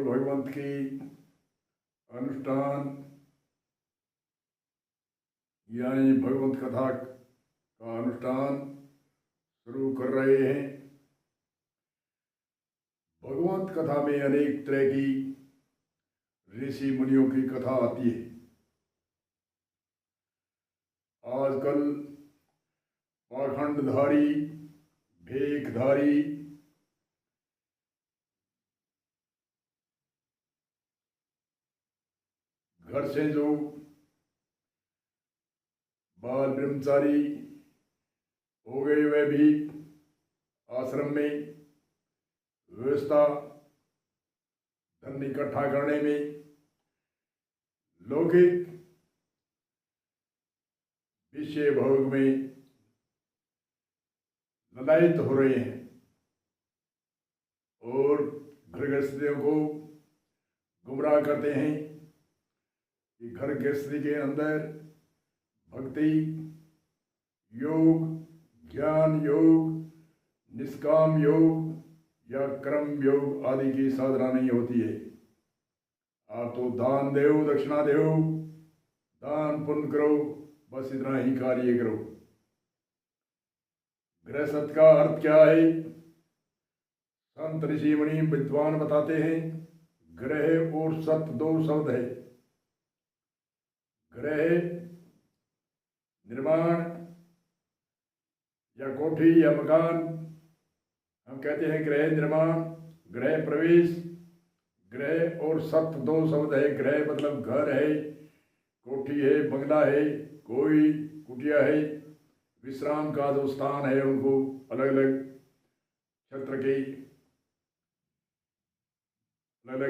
भगवंत की अनुष्ठान यानी भगवत कथा का अनुष्ठान शुरू कर रहे हैं। भगवत कथा में अनेक तरह की ऋषि मुनियों की कथा आती है। आजकल पाखंडधारी, भेखधारी, घर से जो बाल ब्रह्मचारी हो गए वे भी आश्रम में व्यवस्था धन इकट्ठा करने में लौकिक विषय भोग में ललायित हो रहे हैं और घर गृहस्थियों को गुमराह करते हैं कि घर गृहस्थी के अंदर भक्ति योग, ज्ञान योग, निष्काम योग या कर्म योग आदि की साधना नहीं होती है। आप तो दान देव, दक्षिणा देव, दान पुण्य करो, बस इतना ही कार्य करो। गृहस्थ का अर्थ क्या है? संत ऋषि मुनि विद्वान बताते हैं, ग्रह और सत दो शब्द है। ग्रह निर्माण या कोठी या मकान, हम कहते हैं गृह निर्माण, गृह प्रवेश। ग्रह और सत दो शब्द है। ग्रह मतलब घर है, कोठी है, बंगला है, कोई कुटिया है, विश्राम का जो स्थान है, उनको अलग अलग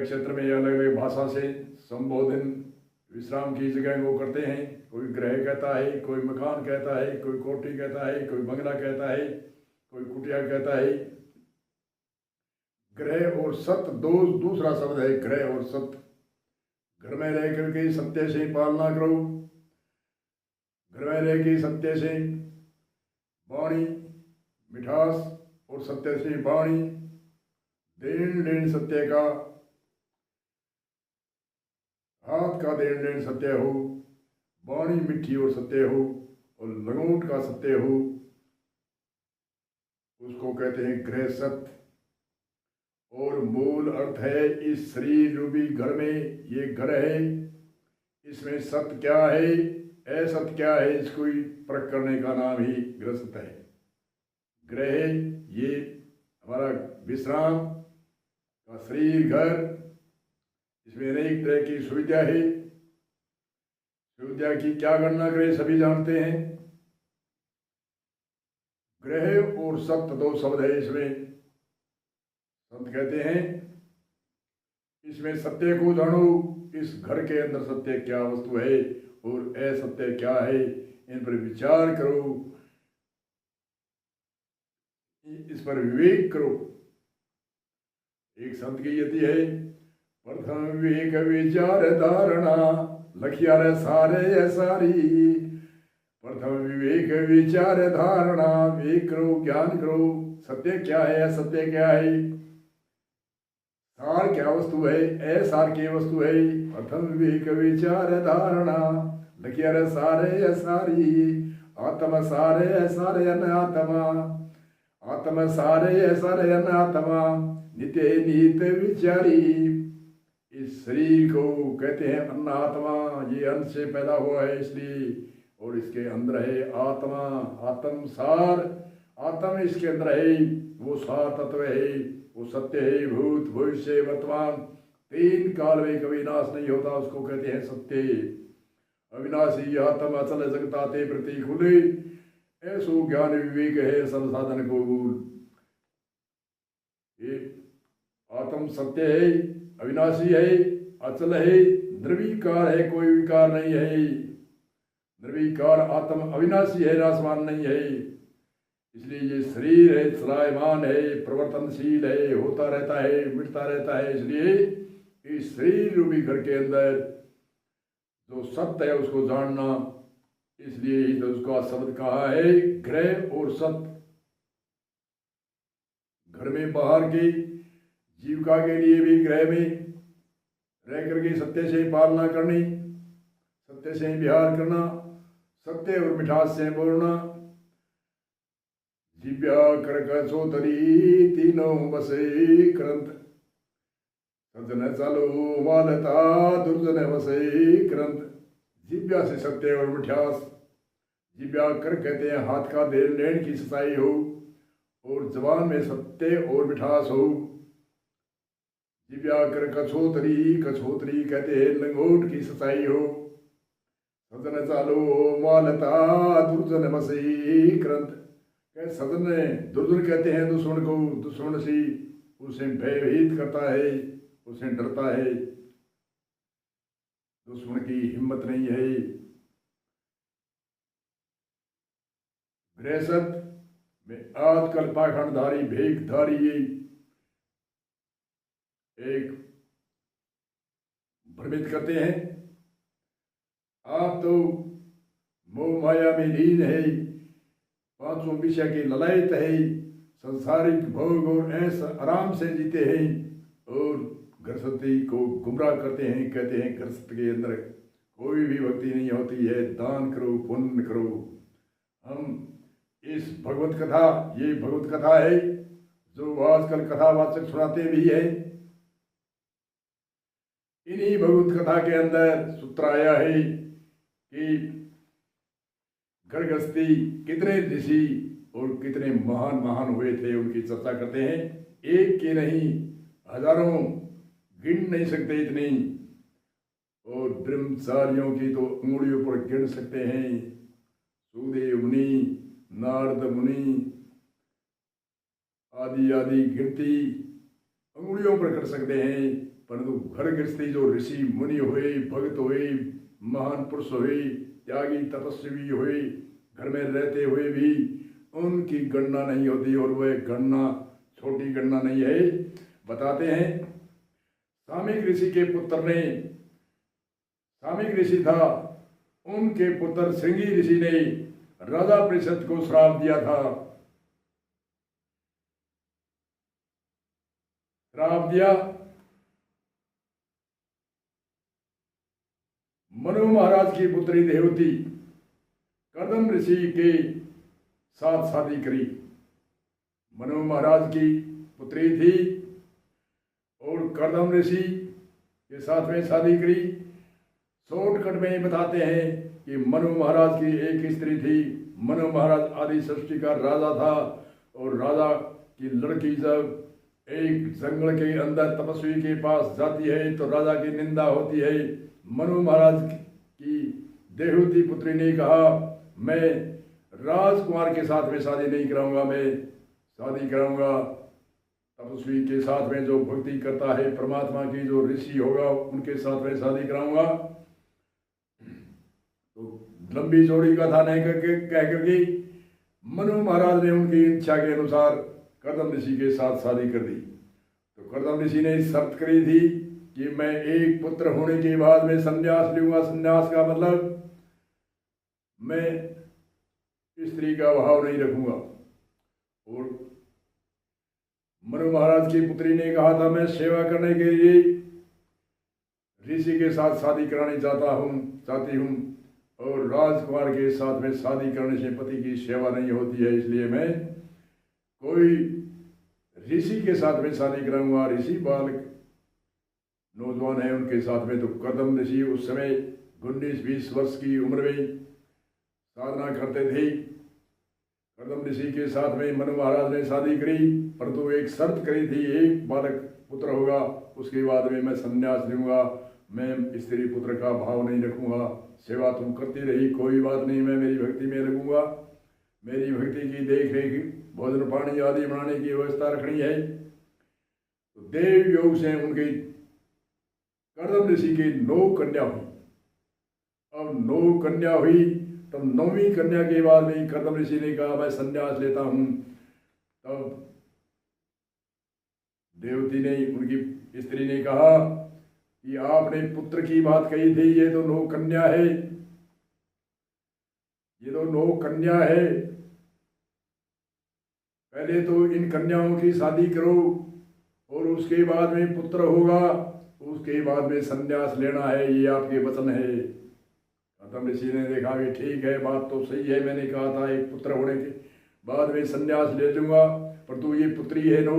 क्षेत्र में अलग अलग भाषा से संबोधन विश्राम की जगह वो करते हैं। कोई ग्रह कहता है, कोई मकान कहता है, कोई कोठी कहता है, कोई बंगला कहता है, कोई कुटिया कहता है। ग्रह और सत दूसरा शब्द है। ग्रह और सत, घर में रह करके सत्य से पालना करो, घर में रह के सत्य से वाणी, मिठास और सत्य से वाणी, देन लेन सत्य का, हाथ का देन लेन सत्य हो, वाणी मिठी और सत्य हो और लंगोट का सत्य हो, उसको कहते हैं गृह सत्य। और मूल अर्थ है इस शरीर रूपी घर में, ये घर है, इसमें सत्य क्या है, असत्य क्या है, इसको परख करने का नाम ही गृहस्थ है। ग्रह ये हमारा विश्राम का शरीर, घर, इसमें अनेक तरह की सुविधा है। सुविधा की क्या गणना करें सभी जानते हैं। ग्रह और सत्य दो शब्द है। इसमें संत कहते हैं इसमें सत्य को जानो, इस घर के अंदर सत्य क्या वस्तु है और असत्य क्या है, इन पर विचार करो, इस पर विवेक करो। एक संत की यति है, प्रथम विवेक विचार धारणा, लखिया रे सारे सारी। प्रथम विवेक विचार धारणा, विवेक करो, ज्ञान करो, सत्य क्या है, असत्य क्या है, सार क्या वस्तु है, असार की वस्तु है। प्रथम विवेक विचार धारणा, लखिया रे सारे सारी। आत्म सारे सारे अनात्मा, आत्म सारे सारे अनात्मा, नित्य नित विचारी। इस शरीर को कहते हैं अन्नात्मा, ये अन्न से पैदा हुआ है इसलिए, और इसके अंदर है आत्मा, आत्म सार, आत्म इसके अंदर है, वो सार तत्व है, वो सत्य है, भूत भविष्य वर्तमान, तीन काल में कभी नाश नहीं होता, उसको कहते हैं सत्य। अविनाशी आत्म अचल जगताते प्रति खुले, ऐसो ज्ञान विवेक है सब साधन को भूल। ये आत्म सत्य है, अविनाशी है, अचल है, निर्विकार है, कोई विकार नहीं है। निर्विकार आत्म अविनाशी है, नाशवान नहीं है। इसलिए ये शरीर है, चलायमान है, प्रवर्तनशील है, होता रहता है, मिटता रहता है। इसलिए इस शरीर रूपी घर के अंदर जो सत्य है उसको जानना, इसलिए ही तो उसका शब्द कहा है ग्रह और सत्य। घर में बाहर की जीविका के लिए भी ग्रह में रह करके सत्य से पालना करनी, सत्य से विहार करना, सत्य और मिठास से बोलना। जिव्या कर सोतरी तीनों बसे करंत, सजन चालो मालता दुर्जन बसे करंत। जिव्या से सत्य और मिठास, जिव्या कर कहते हैं हाथ का देर लेन की सच्चाई हो, और जबान में सत्य और मिठास हो। जिव्या कर कछोतरी, कछोतरी कहते हैं लंगोट की सच्चाई हो। सदन चालो मालता दुर्जन बसे करंत, सदन दुर्जन कहते हैं दुश्मन को, दुश्मन से उसे भयभीत करता है, उसे डरता है, दुश्मन की हिम्मत नहीं है। गृहस्थ में आजकल पाखंडधारी भेखधारी एक भ्रमित करते हैं, आप तो मोह माया में लीन है, पांचों विषय की ललायत है, संसारिक भोग और ऐश आराम से जीते हैं, और गृहस्थी को गुमराह करते हैं। कहते हैं गृहस्थ के अंदर कोई भी भक्ति नहीं होती है, दान करो, पुण्य करो। हम इस भगवत कथा, ये भगवत कथा है जो आजकल कथावाचक सुनाते भी है। इन्हीं भगवत कथा के अंदर सूत्र आया है कि गृहस्थी कितने ऋषि और कितने महान महान हुए थे, उनकी चर्चा करते हैं। एक के नहीं, हजारों, गिन नहीं सकते इतनी, और ब्रह्मचारियों की तो उंगलियों पर गिन सकते हैं। सुखदेव मुनि, नारद मुनि आदि आदि गिनती उंगलियों पर कर सकते हैं। परंतु घर गृहस्थी जो ऋषि मुनि हुए, भक्त हुए, महान पुरुष हुए, त्यागी तपस्वी हुए, घर में रहते हुए भी उनकी गणना नहीं होती, और वह गणना छोटी गणना नहीं है। बताते हैं सामिक ऋषि के पुत्र ने, सामिक ऋषि था, उनके पुत्र श्रृंगी ऋषि ने राजा परिषद को श्राप दिया था। श्राप दिया, मनु महाराज की पुत्री देवती कर्दम ऋषि के साथ शादी करी। मनु महाराज की पुत्री थी और कर्दम ऋषि के साथ में शादी करी। शॉर्टकट में बताते हैं कि मनु महाराज की एक स्त्री थी। मनु महाराज आदि सृष्टि का राजा था, और राजा की लड़की जब एक जंगल के अंदर तपस्वी के पास जाती है तो राजा की निंदा होती है। मनु महाराज की देवहूति पुत्री ने कहा, मैं राजकुमार के साथ में शादी नहीं कराऊंगा, मैं शादी कराऊंगा तपस्वी के साथ में जो भक्ति करता है परमात्मा की, जो ऋषि होगा उनके साथ में शादी कराऊंगा। तो लंबी चौड़ी कथा नहीं कह करके मनु महाराज ने उनकी इच्छा के अनुसार कर्दम ऋषि के साथ शादी कर दी। तो कर्दम ऋषि ने शर्त करी थी कि मैं एक पुत्र होने के बाद में संन्यास लूंगा। संन्यास का मतलब मैं स्त्री का भाव नहीं रखूंगा। और मनु महाराज की पुत्री ने कहा था, मैं सेवा करने के लिए ऋषि के साथ शादी करानी चाहती हूँ, और राजकुमार के साथ में शादी करने से पति की सेवा नहीं होती है, इसलिए मैं कोई ऋषि के साथ में शादी कराऊंगा। ऋषि बालक नौजवान है, उनके साथ में। तो कर्दम ऋषि उस समय 19-20 वर्ष की उम्र में साधना करते थे। कर्दम ऋषि के साथ में मनु महाराज ने शादी करी, परंतु एक शर्त करी थी, एक बालक पुत्र होगा, उसके बाद में मैं संन्यास लूंगा, मैं स्त्री पुत्र का भाव नहीं रखूंगा। सेवा तुम करती रही, कोई बात नहीं, मैं मेरी भक्ति में लगूंगा। मेरी भक्ति की देख रेख, भोजन पानी आदि बनाने की व्यवस्था रखनी है। तो देव योग से उनके कर्दम ऋषि की 9 कन्या हुई। अब 9 कन्या हुई, तब 9वीं कन्या के बाद में कर्दम ऋषि ने कहा, मैं संन्यास लेता हूं। तब देवती ने, उनकी स्त्री ने कहा कि आपने पुत्र की बात कही थी, ये तो 9 कन्या है, ये तो 9 कन्या है, पहले तो इन कन्याओं की शादी करो और उसके बाद में पुत्र होगा, उसके बाद में संन्यास लेना है, ये आपके वचन है। गौतम ऋषि ने देखा भी ठीक है, बात तो सही है, मैंने कहा था एक पुत्र होने के बाद में संन्यास ले लूंगा, पर तू ये पुत्री है नो,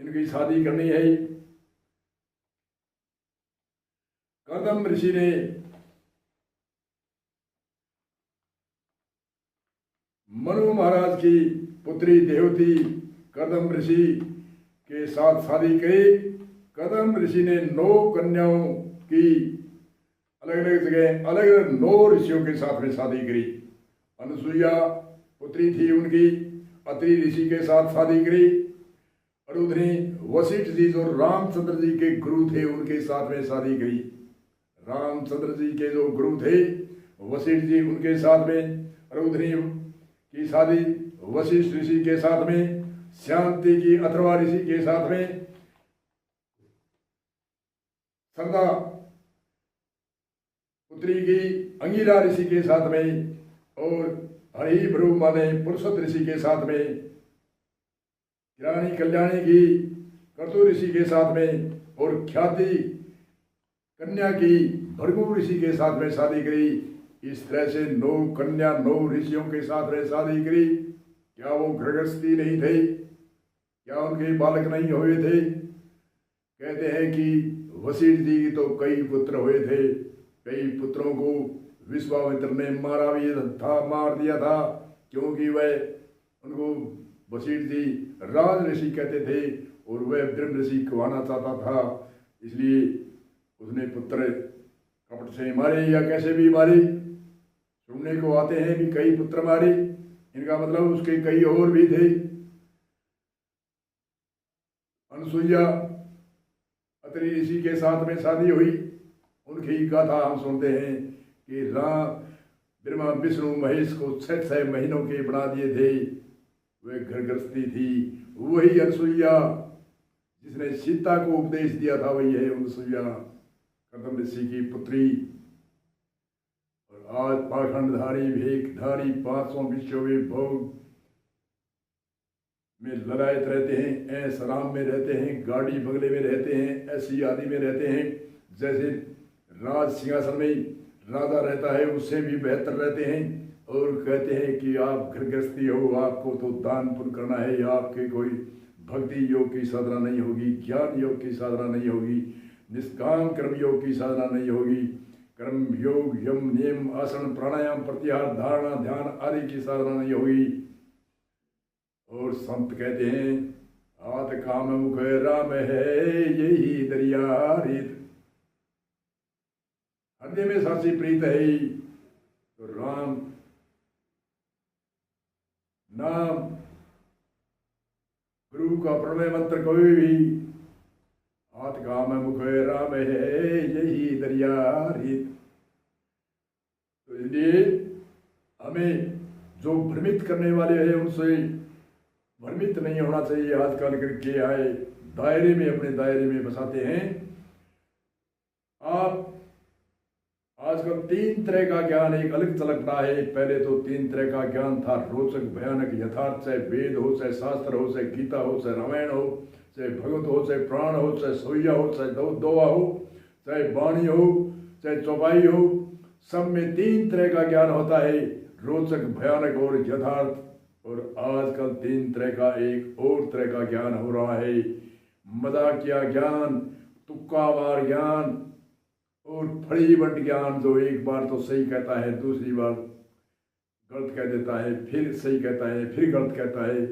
इनकी शादी करनी है। गौतम ऋषि ने मनु महाराज की पुत्री देवती कदम ऋषि के साथ शादी करी। कदम ऋषि ने 9 कन्याओं की अलग अलग जगह अलग अलग 9 ऋषियों के साथ में शादी करी। अनुसुईया पुत्री थी उनकी, अत्रि ऋषि के साथ शादी करी। अरुधनी वशिष्ठ जी जो रामचंद्र जी के गुरु थे उनके साथ में शादी करी। रामचंद्र जी के जो गुरु थे वशिष्ठ जी, उनके साथ में अरुधनी की शादी वशिष्ठ ऋषि के साथ में, शांति की अथर्वा ऋषि के साथ में, सरदा पुत्री की अंगिरा ऋषि के साथ में, और हरिभ्रू माने पुरुषोत्त ऋषि के साथ में, किरानी कल्याणी की कर्तु ऋषि के साथ में, और ख्याति कन्या की भृगु ऋषि के साथ में शादी करी। इस तरह से 9 कन्या 9 ऋषियों के साथ में शादी करी। क्या वो गृहस्थी नहीं थे? क्या उनके बालक नहीं हुए थे? कहते हैं कि वशिष्ठ जी की तो कई पुत्र हुए थे, कई पुत्रों को विश्वामित्र ने मारा भी था, मार दिया था, क्योंकि वह उनको वशिष्ठ जी राज ऋषि कहते थे और वह ब्रह्म ऋषि कहवाना चाहता था, इसलिए उसने पुत्र कपट से मारे या कैसे भी मारे। सुनने को आते हैं कि कई पुत्र मारे, इनका मतलब उसके कई और भी थे। अनुसुईया अत्रि ऋषि के साथ में शादी हुई। उनकी गाथा हम सुनते हैं कि राम ब्रह्मा विष्णु महेश को 6 महीनों के बना दिए थे, वे घरगृहस्थी थी। वही अनुसुईया जिसने सीता को उपदेश दिया था, वही है अनुसुईया कदम ऋषि की पुत्री। और आज पाखंडधारी भेखधारी 500 विश्व में भोग में ललायत रहते हैं, ऐश आराम में रहते हैं, गाड़ी बंगले में रहते हैं, ऐसी आदि में रहते हैं, जैसे राज सिंहासन में राजा रहता है उससे भी बेहतर रहते हैं। और कहते हैं कि आप घरगृहस्थी हो, आपको तो दान पुण्य करना है, आपके कोई भक्ति योग की साधना नहीं होगी, ज्ञान योग की साधना नहीं होगी, निष्काम कर्म योग की साधना नहीं होगी, कर्म योग यम नियम आसन प्राणायाम प्रत्याहार धारणा ध्यान आदि की साधना नहीं होगी। और संत कहते हैं आत काम मुख राम है यही दरिया रीत, हृदय में साची प्रीत है तो राम नाम गुरु का प्रणय मंत्र कोई भी, आत काम मुख राम है यही दरिया रीत। तो इसलिए हमें जो भ्रमित करने वाले हैं उनसे भ्रमित नहीं होना चाहिए। आजकल करके आए दायरे में, अपने दायरे में बसाते हैं। आप आजकल 3 तरह का ज्ञान एक अलग चलक रहा है। पहले तो 3 तरह का ज्ञान था, रोचक भयानक यथार्थ, चाहे वेद हो, चाहे शास्त्र हो, चाहे गीता हो, चाहे रामायण हो, चाहे भगवत हो, चाहे प्राण हो, चाहे सोया हो, चाहे दोहा हो, चाहे वाणी हो, चाहे चौपाई हो, सब में 3 तरह का ज्ञान होता है, रोचक भयानक और यथार्थ। और आजकल 3 तरह का एक और तरह का ज्ञान हो रहा है, मजाकिया ज्ञान, तुक्कावार ज्ञान और फड़ीबंट ज्ञान, जो एक बार तो सही कहता है, दूसरी बार गलत कह देता है, फिर सही कहता है, फिर गलत कहता है।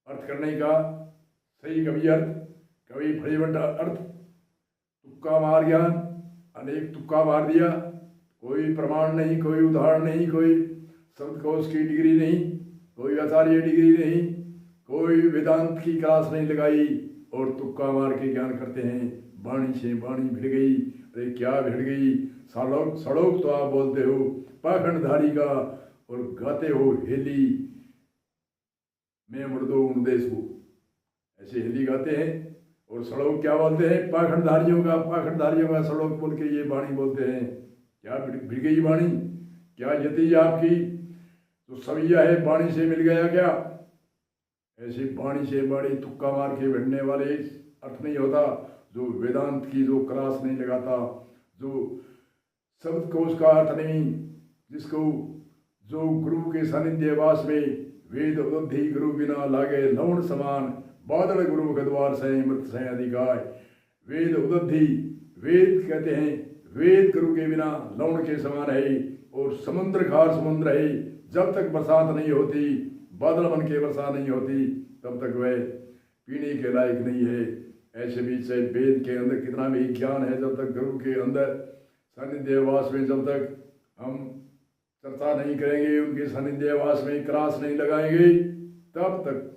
अर्थ करने का सही कभी अर्थ, कभी फड़ीबंट अर्थ, तुक्का मार ज्ञान, अनेक तुक्का मार दिया, कोई प्रमाण नहीं, कोई उदाहरण नहीं, कोई शब्दकोश की डिग्री नहीं, कोई आचार्य डिग्री नहीं, कोई वेदांत की क्लास नहीं लगाई और तुक्का मार के ज्ञान करते हैं। वाणी से वाणी भिड़ गई, अरे क्या भिड़ गई, सड़ोक तो आप बोलते हो पाखंडधारी का और गाते हो हेली मैं मुर्दो उदेश को, ऐसे हेली गाते हैं। और सड़ोक क्या बोलते हैं, पाखंडधारियों का सड़ोक बोल के ये वाणी बोलते हैं। क्या भिड़ गई वाणी, क्या यति आपकी तो सविया है, वाणी से मिल गया क्या? ऐसी वाणी से वाणी तुक्का मार के भिड़ने वाले अर्थ नहीं होता। जो वेदांत की जो क्लास नहीं लगाता, जो शब्द को उसका अर्थ नहीं, जिसको जो गुरु के सानिध्य वास में वेद उदधि गुरु बिना लागे लवण समान, बादल गुरु गद्वार से मृत से अधिकाय। वेद उदधि, वेद कहते हैं, वेद गुरु के बिना लवण के समान है, और समुद्र खार समुद्र है। जब तक बरसात नहीं होती, बादल बन के बरसात नहीं होती, तब तक वह पीने के लायक नहीं है। ऐसे भी चाहे वेद के अंदर कितना भी ज्ञान है, जब तक गुरु के अंदर सानिध्यवास में जब तक हम चर्चा नहीं करेंगे, उनके सानिध्यवास में क्रास नहीं लगाएंगे, तब तक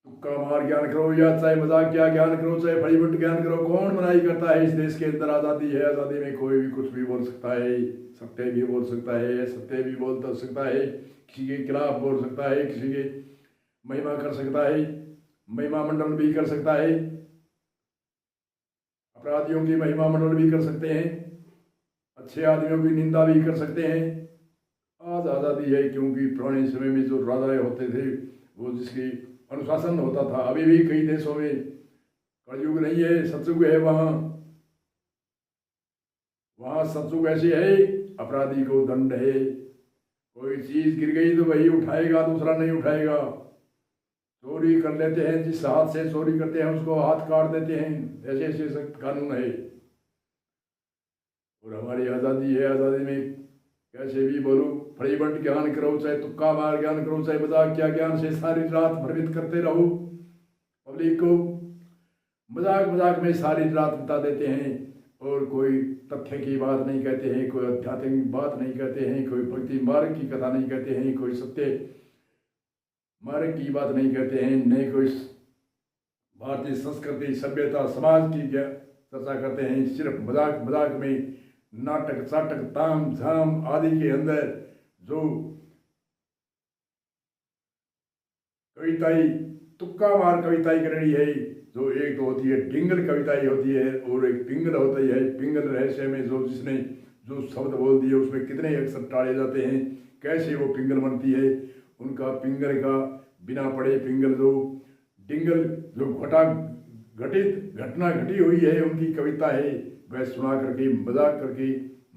तुक्का मार ज्ञान करो या चाहे मजाक क्या ज्ञान करो, चाहे फड़ीबट ज्ञान करो, कौन मनाही करता है। इस देश के अंदर आज़ादी है, आज़ादी में कोई भी कुछ भी बोल सकता है, सत्य भी बोल सकता है, सत्य भी बोल सकता है, किसी के खिलाफ बोल सकता है, किसी के महिमा कर सकता है, महिमा मंडल भी कर सकता है, अपराधियों की महिमा मंडल भी कर सकते हैं, अच्छे आदमियों की निंदा भी कर सकते हैं। आज आज़ादी है क्योंकि पुराने समय में जो राजाएं होते थे, वो जिसकी अनुशासन होता था। अभी भी कई देशों में कलयुग नहीं है, सतयुग है। वहाँ सतयुग ऐसे है, अपराधी को दंड है। कोई चीज गिर गई तो वही उठाएगा, दूसरा नहीं उठाएगा। चोरी कर लेते हैं, जिस हाथ से चोरी करते हैं उसको हाथ काट देते हैं। ऐसे ऐसे सख्त कानून है। और हमारी आज़ादी है, आज़ादी में कैसे भी बोलो, फड़ीबंट ज्ञान करो, चाहे तुक्का मार ज्ञान करो, चाहे मजाक क्या ज्ञान से सारी रात भ्रमित करते रहो पब्लिक को। मजाक मजाक में सारी रात बिता देते हैं और कोई तथ्य की बात नहीं कहते हैं, कोई आध्यात्मिक बात नहीं कहते हैं, कोई भक्ति मार्ग की कथा नहीं कहते हैं, कोई सत्य मार्ग की बात नहीं कहते हैं, नहीं कोई भारतीय संस्कृति सभ्यता समाज की चर्चा करते हैं। सिर्फ मजाक मजाक में नाटक चाटक ताम झाम आदि के अंदर जो कविताई तुक्का मार कविताई कर रही है, जो एक तो होती है डिंगल कविताई होती है और एक पिंगल होती है। पिंगल रहस्य में जो जिसने जो शब्द बोल दिए उसमें कितने अक्षर टाले जाते हैं, कैसे वो पिंगल बनती है। उनका पिंगल का बिना पढ़े पिंगल, जो डिंगल जो घटित घटना घटी हुई है उनकी कविता है, वह सुना करके मजाक करके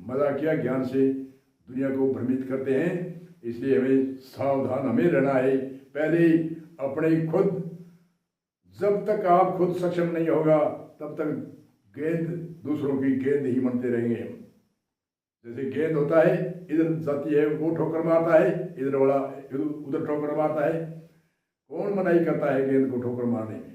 मजाकिया ज्ञान से दुनिया को भ्रमित करते हैं। इसलिए हमें सावधान हमें रहना है। पहले अपने खुद, जब तक आप खुद सक्षम नहीं होगा तब तक गेंद दूसरों की गेंद ही बनते रहेंगे। जैसे गेंद होता है, इधर जाती है वो ठोकर मारता है, इधर वाला उधर ठोकर मारता है। कौन मनाही करता है गेंद को ठोकर मारने में?